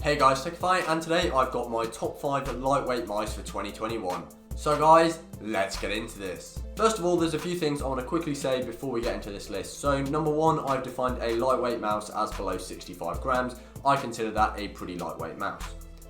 Hey guys, Techify, and today I've got my top 5 lightweight mice for 2021. So guys, let's get into this. First of all, there's a few things I want to quickly say before we get into this list. So number 1, I've defined a lightweight mouse as below 65 grams. I consider that a pretty lightweight mouse.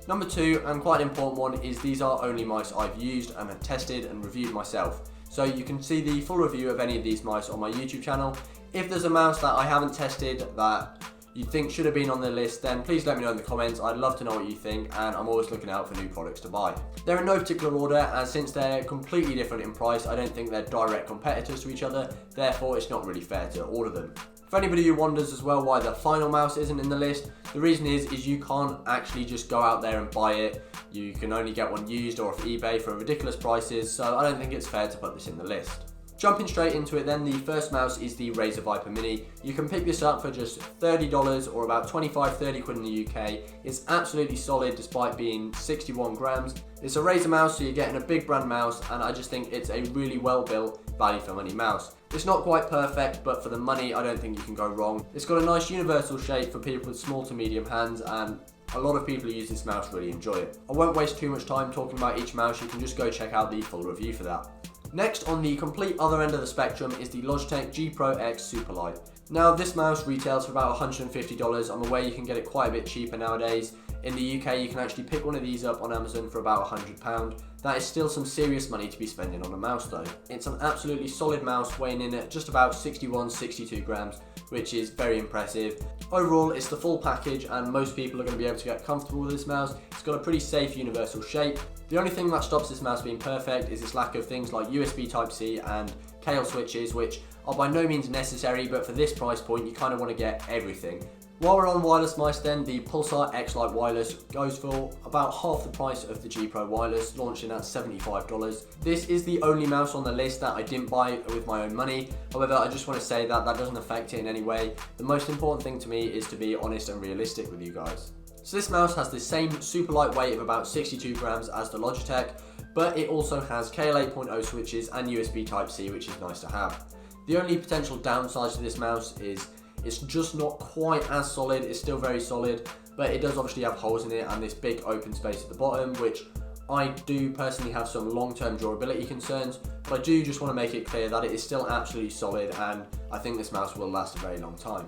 Number 2, and quite an important one, is these are only mice I've used and have tested and reviewed myself. So you can see the full review of any of these mice on my YouTube channel. If there's a mouse that I haven't tested that you think should have been on the list, then please let me know in the comments. I'd love to know what you think, and I'm always looking out for new products to buy. They're in no particular order, and since they're completely different in price, I don't think they're direct competitors to each other, therefore it's not really fair to order them. For anybody who wonders as well why the final mouse isn't in the list, the reason is you can't actually just go out there and buy it. You can only get one used or off eBay for ridiculous prices, so I don't think it's fair to put this in the list. Jumping straight into it then, the first mouse is the Razer Viper Mini. You can pick this up for just $30 or about 25-30 quid in the UK. It's absolutely solid despite being 61 grams. It's a Razer mouse, so you're getting a big brand mouse, and I just think it's a really well built, value for money mouse. It's not quite perfect, but for the money I don't think you can go wrong. It's got a nice universal shape for people with small to medium hands, and a lot of people who use this mouse really enjoy it. I won't waste too much time talking about each mouse, you can just go check out the full review for that. Next, on the complete other end of the spectrum, is the LOGITECH G Pro X Superlight. Now, this mouse retails for about $150. I'm aware you can get it quite a bit cheaper nowadays. In the UK, you can actually pick one of these up on Amazon for about £100. That is still some serious money to be spending on a mouse though. It's an absolutely solid mouse weighing in at just about 61-62 grams, which is very impressive. Overall, it's the full package, and most people are going to be able to get comfortable with this mouse. It's got a pretty safe universal shape. The only thing that stops this mouse being perfect is its lack of things like USB Type-C and KL switches, which are by no means necessary, but for this price point you kind of want to get everything. While we're on wireless mice then, the Pulsefire XLite Wireless goes for about half the price of the G Pro Wireless, launching at $75. This is the only mouse on the list that I didn't buy with my own money. However, I just want to say that that doesn't affect it in any way. The most important thing to me is to be honest and realistic with you guys. So this mouse has the same super light weight of about 62 grams as the Logitech, but it also has KL 8.0 switches and USB Type-C, which is nice to have. The only potential downsides to this mouse is it's just not quite as solid. It's still very solid, but it does obviously have holes in it and this big open space at the bottom, which I do personally have some long-term durability concerns, but I do just want to make it clear that it is still absolutely solid, and I think this mouse will last a very long time.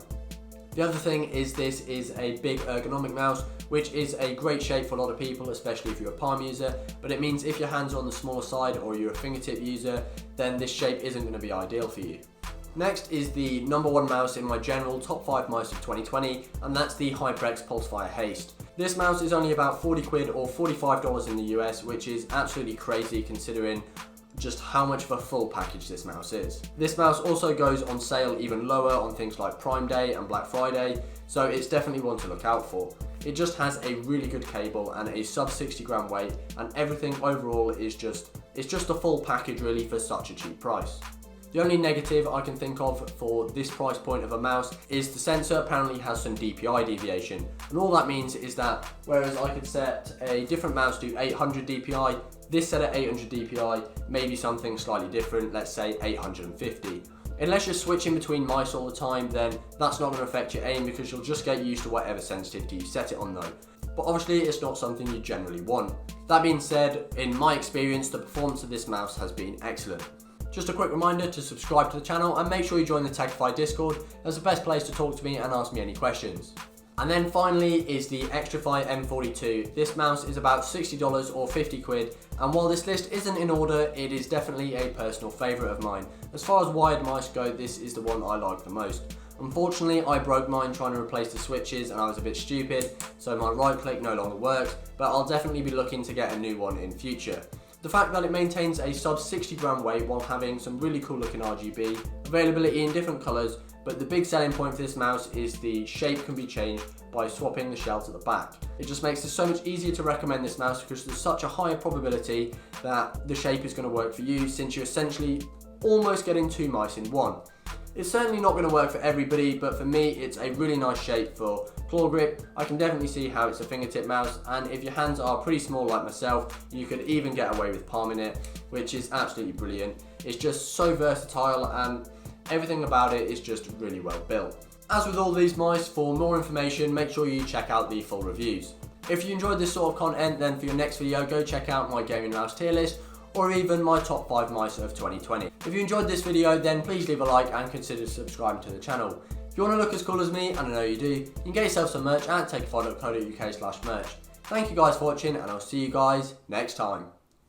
The other thing is this is a big ergonomic mouse, which is a great shape for a lot of people, especially if you're a palm user, but it means if your hands are on the smaller side or you're a fingertip user, then this shape isn't going to be ideal for you. Next is the number 1 mouse in my general top 5 mice of 2020, and that's the HyperX Pulsefire Haste. This mouse is only about 40 quid or $45 in the US, which is absolutely crazy considering just how much of a full package this mouse is. This mouse also goes on sale even lower on things like Prime Day and Black Friday, so it's definitely one to look out for. It just has a really good cable and a sub 60 gram weight, and everything overall is just a full package really for such a cheap price. The only negative I can think of for this price point of a mouse is the sensor apparently has some DPI deviation, and all that means is that whereas I could set a different mouse to 800 DPI, this set at 800 DPI, maybe something slightly different, let's say 850. Unless you're switching between mice all the time, then that's not going to affect your aim because you'll just get used to whatever sensitivity you set it on though. But obviously it's not something you generally want. That being said, in my experience, the performance of this mouse has been excellent. Just a quick reminder to subscribe to the channel and make sure you join the Techify Discord. That's the best place to talk to me and ask me any questions. And then finally is the XLite M42. This mouse is about $60 or 50 quid, and while this list isn't in order, it is definitely a personal favourite of mine. As far as wired mice go, this is the one I like the most. Unfortunately, I broke mine trying to replace the switches and I was a bit stupid, so my right click no longer works, but I'll definitely be looking to get a new one in future. The fact that it maintains a sub 60 gram weight while having some really cool looking RGB, availability in different colours, but the big selling point for this mouse is the shape can be changed by swapping the shells at the back. It just makes it so much easier to recommend this mouse because there's such a higher probability that the shape is going to work for you, since you're essentially almost getting 2 mice in one. It's certainly not going to work for everybody, but for me it's a really nice shape for claw grip. I can definitely see how it's a fingertip mouse, and if your hands are pretty small like myself, you could even get away with palming it, which is absolutely brilliant. It's just so versatile and everything about it is just really well built. As with all these mice, for more information make sure you check out the full reviews. If you enjoyed this sort of content, then for your next video, go check out my gaming mouse tier list, or even my top 5 mice of 2020. If you enjoyed this video, then please leave a like and consider subscribing to the channel. If you want to look as cool as me, and I know you do, you can get yourself some merch at takeafi.co.uk/merch. Thank you guys for watching, and I'll see you guys next time.